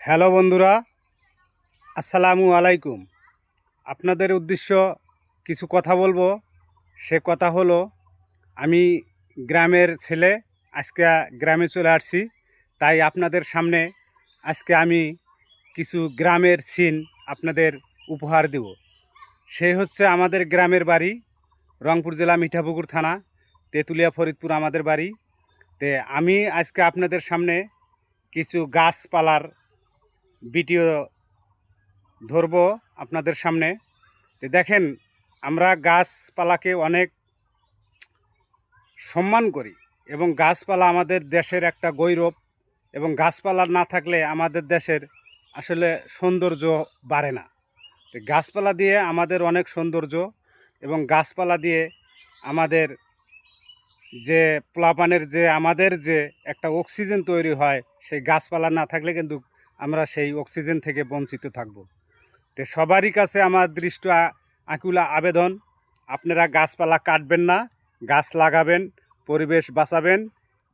Hello বন্ধুরা, আসসালামু আলাইকুম। আপনাদের উদ্দেশ্য কিছু কথা বলবো। সে কথা হলো, আমি গ্রামের ছেলে, আজকে গ্রামে চলে আসছি। তাই আপনাদের সামনে আজকে আমি কিছু গ্রামের সিন আপনাদের উপহার দেব। সে হচ্ছে আমাদের গ্রামের বাড়ি, রংপুর জেলা মিঠাপুকুর থানা, তেঁতুলিয়া ফরিদপুর আমাদের বাড়ি। তে আমি আজকে আপনাদের সামনে কিছু গাছপালার ভিডিও ধরবো আপনাদের সামনে। তো দেখেন, আমরা গাছপালাকে অনেক সম্মান করি এবং গাছপালা আমাদের দেশের একটা গৌরব, এবং গাছপালা না থাকলে আমাদের দেশের আসলে সৌন্দর্য বাড়ে না। তো গাছপালা দিয়ে আমাদের অনেক সৌন্দর্য, এবং গাছপালা দিয়ে আমাদের যে প্লাবনের যে আমাদের যে একটা অক্সিজেন তৈরি হয়, সেই গাছপালা না থাকলে কিন্তু আমরা সেই অক্সিজেন থেকে বঞ্চিত থাকব। তো সবারই কাছে আমার দৃষ্টি আকুলা আবেদন, আপনারা গাছপালা কাটবেন না, গাছ লাগাবেন, পরিবেশ বাঁচাবেন,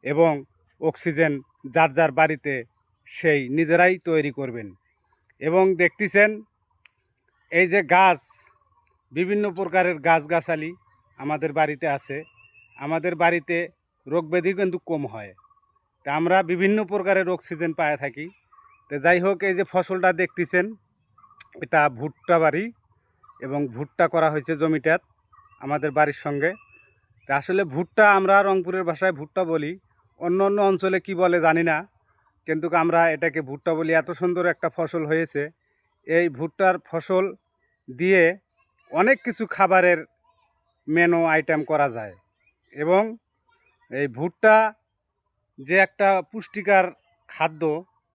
এবং অক্সিজেন যার যার বাড়িতে সেই নিজেরাই তৈরি করবেন। এবং দেখতেছেন, এই যে গাছ, বিভিন্ন প্রকারের গাছগাছালি আমাদের বাড়িতে আছে। আমাদের বাড়িতে রোগ ব্যাধি কিন্তু কম হয়, তা আমরা বিভিন্ন প্রকারের অক্সিজেন পায়ে থাকি। তো যাই হোক, এই যে ফসলটা দেখতেছেন, এটা ভুট্টা বাড়ি, এবং ভুট্টা করা হয়েছে জমিটাত আমাদের বাড়ির সঙ্গে। তা আসলে ভুট্টা আমরা রংপুরের ভাষায় ভুট্টা বলি, অন্য অন্য অঞ্চলে কি বলে জানি না, কিন্তু আমরা এটাকে ভুট্টা বলি। এত সুন্দর একটা ফসল হয়েছে। এই ভুট্টার ফসল দিয়ে অনেক কিছু খাবারের মেনু আইটেম করা যায়। এবং এই ভুট্টা যে একটা পুষ্টিকর খাদ্য,